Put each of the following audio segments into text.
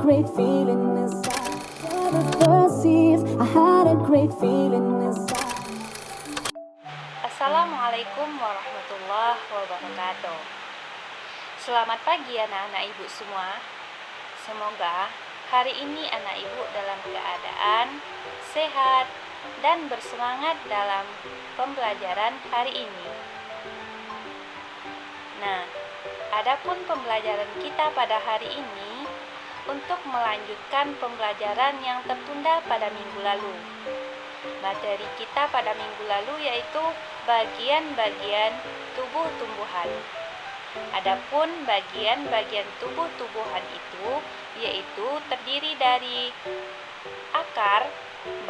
great feeling inside. Never perceived, I had a great feeling inside. Assalamualaikum warahmatullahi wabarakatuh. Selamat pagi anak-anak ibu semua. Semoga hari ini anak ibu dalam keadaan sehat dan bersemangat dalam pembelajaran hari ini. Nah, adapun pembelajaran kita pada hari ini untuk melanjutkan pembelajaran yang tertunda pada minggu lalu. Materi kita pada minggu lalu yaitu bagian-bagian tubuh tumbuhan. Adapun bagian-bagian tubuh tumbuhan itu yaitu terdiri dari akar,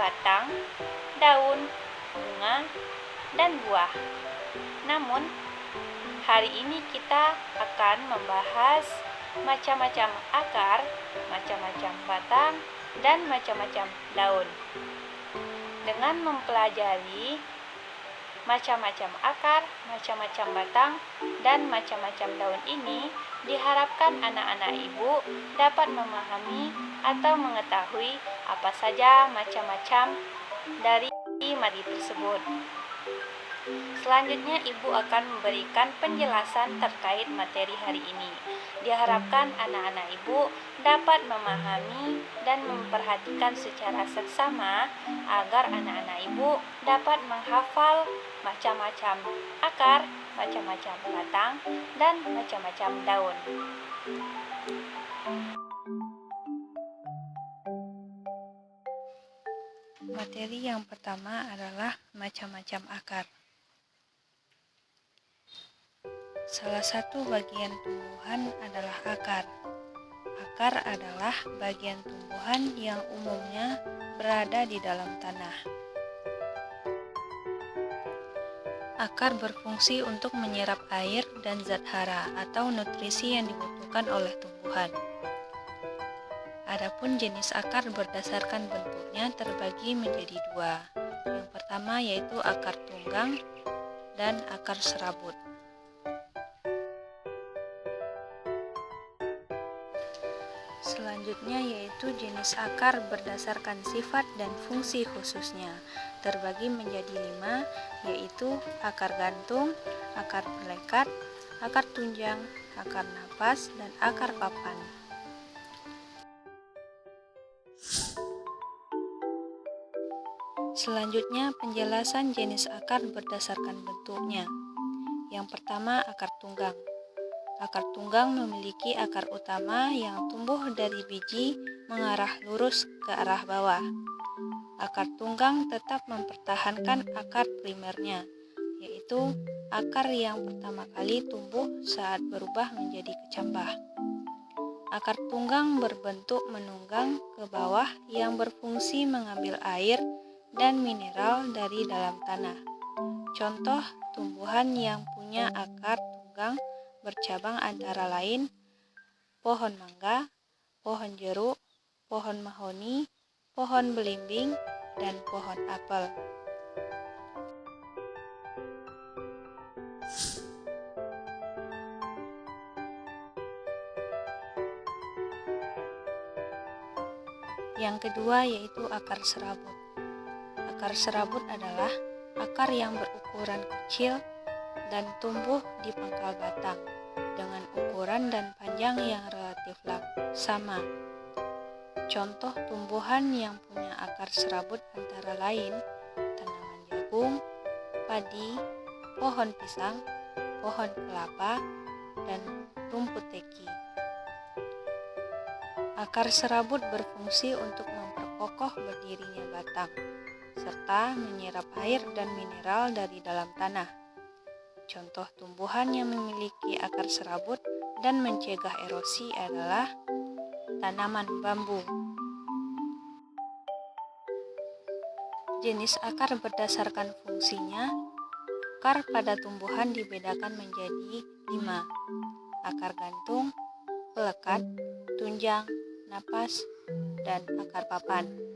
batang, daun, bunga, dan buah. Namun, hari ini kita akan membahas macam-macam akar, macam-macam batang, dan macam-macam daun. Dengan mempelajari macam-macam akar, macam-macam batang, dan macam-macam daun ini, diharapkan anak-anak ibu dapat memahami atau mengetahui apa saja macam-macam dari materi tersebut. Selanjutnya ibu akan memberikan penjelasan terkait materi hari ini. Diharapkan anak-anak ibu dapat memahami dan memperhatikan secara seksama agar anak-anak ibu dapat menghafal macam-macam akar, macam-macam batang, dan macam-macam daun. Materi yang pertama adalah macam-macam akar. Salah satu bagian tumbuhan adalah akar. Akar adalah bagian tumbuhan yang umumnya berada di dalam tanah. Akar berfungsi untuk menyerap air dan zat hara atau nutrisi yang dibutuhkan oleh tumbuhan. Adapun jenis akar berdasarkan bentuknya terbagi menjadi dua. Yang pertama yaitu akar tunggang dan akar serabut. Selanjutnya yaitu jenis akar berdasarkan sifat dan fungsi khususnya, terbagi menjadi 5, yaitu akar gantung, akar pelekat, akar tunjang, akar napas, dan akar papan. Selanjutnya penjelasan jenis akar berdasarkan bentuknya. Yang pertama akar tunggang. Akar tunggang memiliki akar utama yang tumbuh dari biji mengarah lurus ke arah bawah. Akar tunggang tetap mempertahankan akar primernya, yaitu akar yang pertama kali tumbuh saat berubah menjadi kecambah. Akar tunggang berbentuk menunggang ke bawah yang berfungsi mengambil air dan mineral dari dalam tanah. Contoh tumbuhan yang punya akar tunggang bercabang antara lain pohon mangga, pohon jeruk, pohon mahoni, pohon belimbing, dan pohon apel. Yang kedua yaitu akar serabut. Akar serabut adalah akar yang berukuran kecil dan tumbuh di pangkal batang dengan ukuran dan panjang yang relatif sama. Contoh tumbuhan yang punya akar serabut antara lain tanaman jagung, padi, pohon pisang, pohon kelapa, dan rumput teki. Akar serabut berfungsi untuk memperkokoh berdirinya batang serta menyerap air dan mineral dari dalam tanah. Contoh tumbuhan yang memiliki akar serabut dan mencegah erosi adalah tanaman bambu. Jenis akar berdasarkan fungsinya, akar pada tumbuhan dibedakan menjadi 5. Akar gantung, pelekat, tunjang, napas, dan akar papan.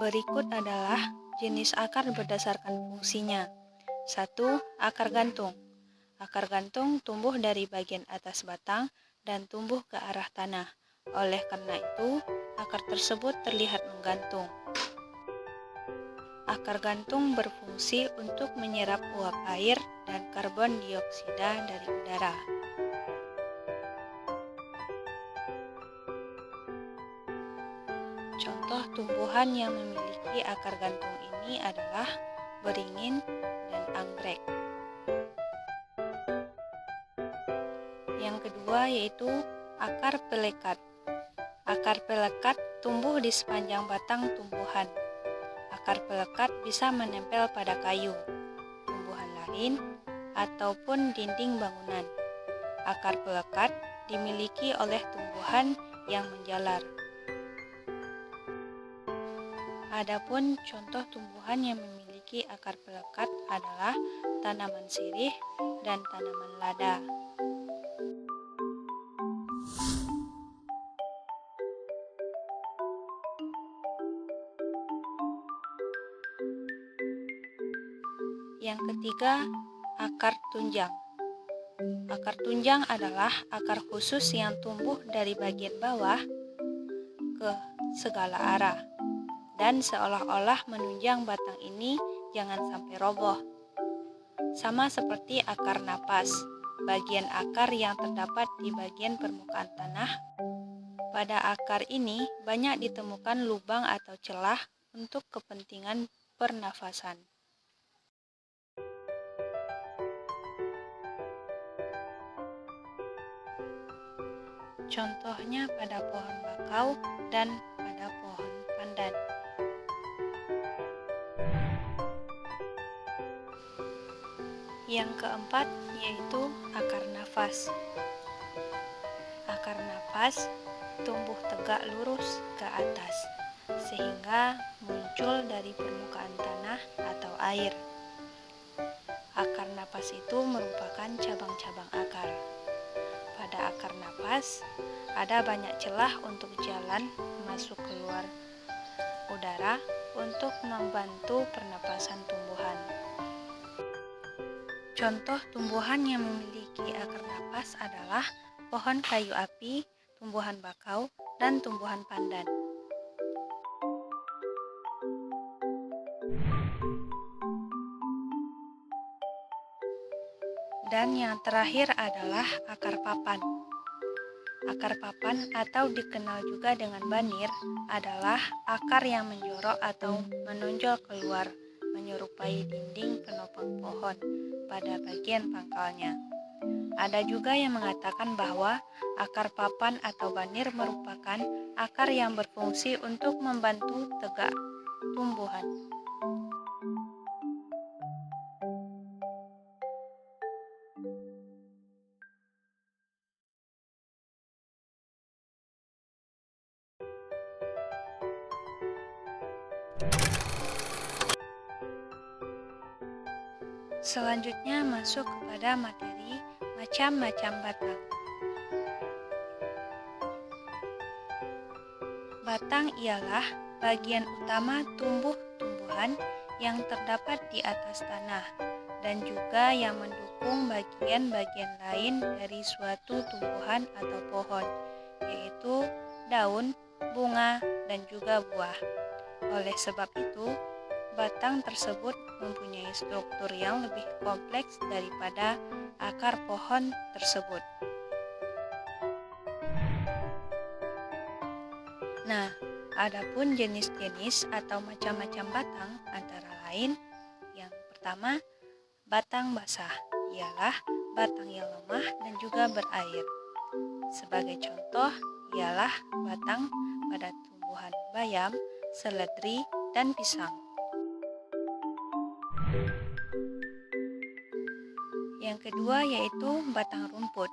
Berikut adalah jenis akar berdasarkan fungsinya. 1. Akar gantung. Akar gantung tumbuh dari bagian atas batang dan tumbuh ke arah tanah. Oleh karena itu, akar tersebut terlihat menggantung. Akar gantung berfungsi untuk menyerap uap air dan karbon dioksida dari udara. Contoh tumbuhan yang memiliki akar gantung ini adalah beringin dan anggrek. Yang kedua yaitu akar pelekat. Akar pelekat tumbuh di sepanjang batang tumbuhan. Akar pelekat bisa menempel pada kayu, tumbuhan lain, ataupun dinding bangunan. Akar pelekat dimiliki oleh tumbuhan yang menjalar. Adapun contoh tumbuhan yang memiliki akar pelekat adalah tanaman sirih dan tanaman lada. Yang ketiga, akar tunjang. Akar tunjang adalah akar khusus yang tumbuh dari bagian bawah ke segala arah dan seolah-olah menunjang batang ini jangan sampai roboh. Sama seperti akar napas, bagian akar yang terdapat di bagian permukaan tanah. Pada akar ini banyak ditemukan lubang atau celah untuk kepentingan pernafasan. Contohnya pada pohon bakau dan pada pohon pandan. Yang keempat yaitu akar nafas. Akar nafas tumbuh tegak lurus ke atas sehingga muncul dari permukaan tanah atau air. Akar napas itu merupakan cabang-cabang akar. Pada akar napas ada banyak celah untuk jalan masuk keluar udara untuk membantu pernapasan tumbuhan. Contoh tumbuhan yang memiliki akar napas adalah pohon kayu api, tumbuhan bakau, dan tumbuhan pandan. Dan yang terakhir adalah akar papan. Akar papan atau dikenal juga dengan banir adalah akar yang menjorok atau menonjol keluar menyerupai dinding penopang pohon pada bagian pangkalnya. Ada juga yang mengatakan bahwa akar papan atau banir merupakan akar yang berfungsi untuk membantu tegak tumbuhan. Selanjutnya masuk kepada materi macam-macam batang. Batang ialah bagian utama tumbuh-tumbuhan yang terdapat di atas tanah dan juga yang mendukung bagian-bagian lain dari suatu tumbuhan atau pohon, yaitu daun, bunga, dan juga buah. Oleh sebab itu, batang tersebut mempunyai struktur yang lebih kompleks daripada akar pohon tersebut. Nah, adapun jenis-jenis atau macam-macam batang antara lain, yang pertama, batang basah, ialah batang yang lemah dan juga berair. Sebagai contoh, ialah batang pada tumbuhan bayam, seledri, dan pisang. Yang kedua yaitu batang rumput,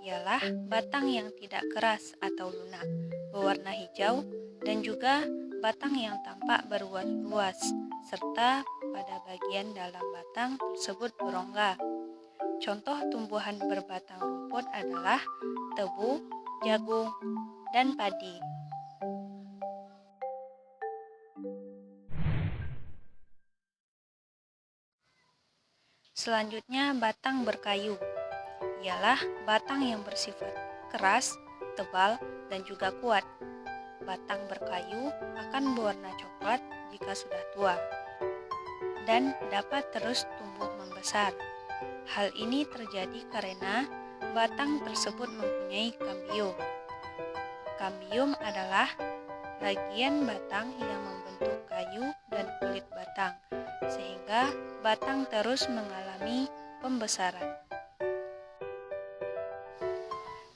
ialah batang yang tidak keras atau lunak, berwarna hijau, dan juga batang yang tampak berluas-luas, serta pada bagian dalam batang tersebut berongga. Contoh tumbuhan berbatang rumput adalah tebu, jagung, dan padi. Selanjutnya, batang berkayu. Ialah batang yang bersifat keras, tebal, dan juga kuat. Batang berkayu akan berwarna coklat jika sudah tua dan dapat terus tumbuh membesar. Hal ini terjadi karena batang tersebut mempunyai kambium. Kambium adalah bagian batang yang membentuk kayu dan kulit batang, sehingga batang terus mengalami pembesaran.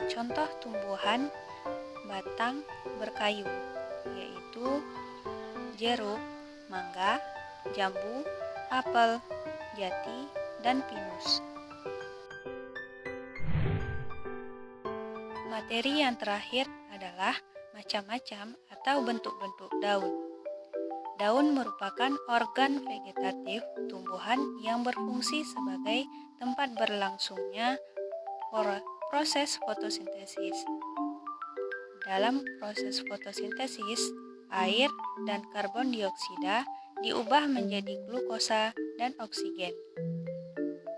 Contoh tumbuhan batang berkayu yaitu jeruk, mangga, jambu, apel, jati, dan pinus. Materi yang terakhir adalah macam-macam atau bentuk-bentuk daun. Daun merupakan organ vegetatif tumbuhan yang berfungsi sebagai tempat berlangsungnya proses fotosintesis. Dalam proses fotosintesis, air dan karbon dioksida diubah menjadi glukosa dan oksigen.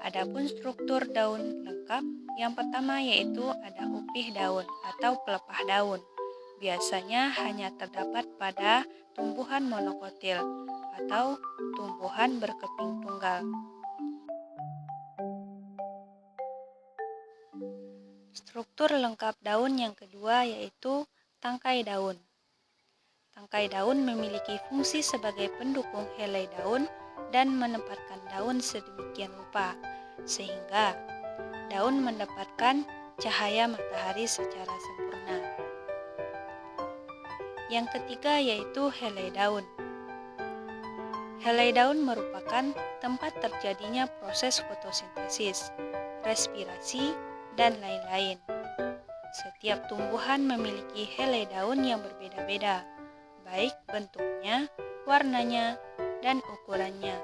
Adapun struktur daun lengkap, yang pertama yaitu ada upih daun atau pelepah daun. Biasanya hanya terdapat pada tumbuhan monokotil atau tumbuhan berkeping tunggal. Struktur lengkap daun yang kedua yaitu tangkai daun. Tangkai daun memiliki fungsi sebagai pendukung helai daun dan menempatkan daun sedemikian rupa, sehingga daun mendapatkan cahaya matahari secara sempurna. Yang ketiga yaitu helai daun. Helai daun merupakan tempat terjadinya proses fotosintesis, respirasi, dan lain-lain. Setiap tumbuhan memiliki helai daun yang berbeda-beda, baik bentuknya, warnanya, dan ukurannya.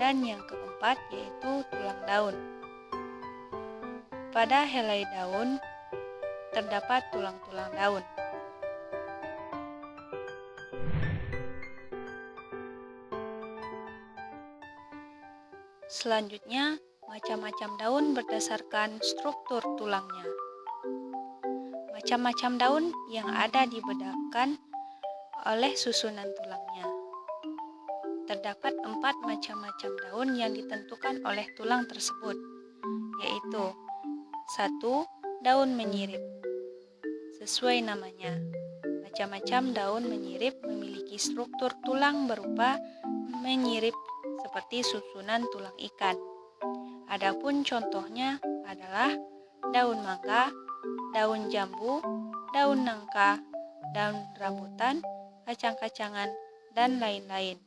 Dan yang keempat yaitu tulang daun. Pada helai daun terdapat tulang-tulang daun. Selanjutnya, macam-macam daun berdasarkan struktur tulangnya. Macam-macam daun yang ada dibedakan oleh susunan tulangnya. Terdapat 4 macam-macam daun yang ditentukan oleh tulang tersebut, yaitu 1. Daun menyirip. Sesuai namanya, macam-macam daun menyirip memiliki struktur tulang berupa menyirip seperti susunan tulang ikan. Adapun contohnya adalah daun mangga, daun jambu, daun nangka, daun rambutan, kacang-kacangan, dan lain-lain.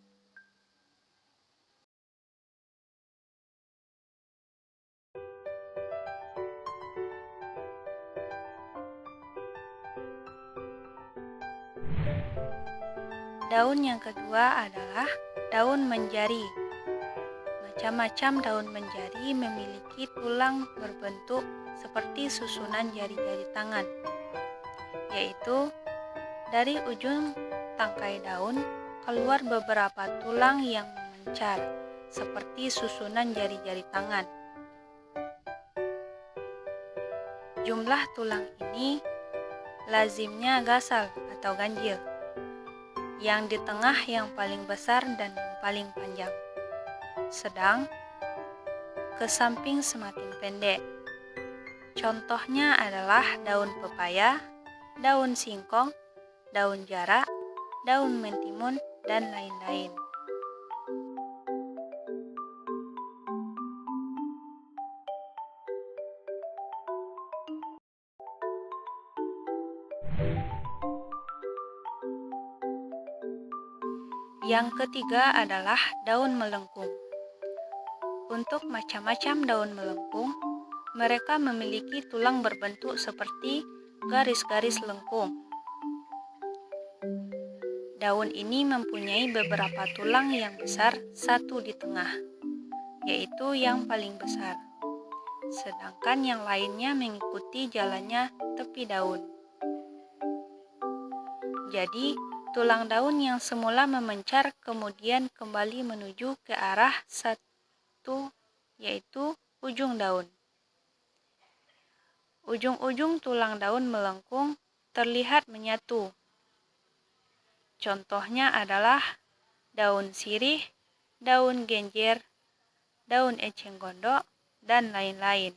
Daun yang kedua adalah daun menjari. Macam-macam daun menjari memiliki tulang berbentuk seperti susunan jari-jari tangan, yaitu dari ujung tangkai daun keluar beberapa tulang yang memancar seperti susunan jari-jari tangan. Jumlah tulang ini lazimnya gasal atau ganjil, yang di tengah yang paling besar dan yang paling panjang, sedang ke samping semakin pendek. Contohnya adalah daun pepaya, daun singkong, daun jarak, daun mentimun, dan lain-lain. Yang ketiga adalah daun melengkung. Untuk macam-macam daun melengkung, mereka memiliki tulang berbentuk seperti garis-garis lengkung. Daun ini mempunyai beberapa tulang yang besar, satu di tengah, yaitu yang paling besar, sedangkan yang lainnya mengikuti jalannya tepi daun. Jadi, tulang daun yang semula memancar kemudian kembali menuju ke arah satu yaitu ujung daun. Ujung-ujung tulang daun melengkung terlihat menyatu. Contohnya adalah daun sirih, daun genjer, daun eceng gondok, dan lain-lain.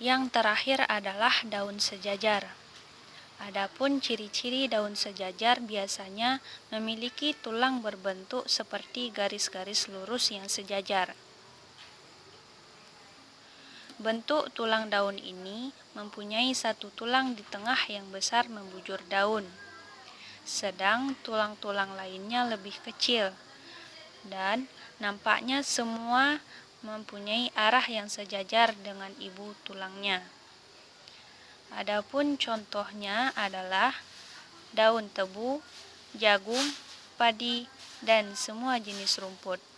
Yang terakhir adalah daun sejajar. Adapun ciri-ciri daun sejajar biasanya memiliki tulang berbentuk seperti garis-garis lurus yang sejajar. Bentuk tulang daun ini mempunyai satu tulang di tengah yang besar membujur daun, sedang tulang-tulang lainnya lebih kecil, dan nampaknya semua mempunyai arah yang sejajar dengan ibu tulangnya. Adapun contohnya adalah daun tebu, jagung, padi, dan semua jenis rumput.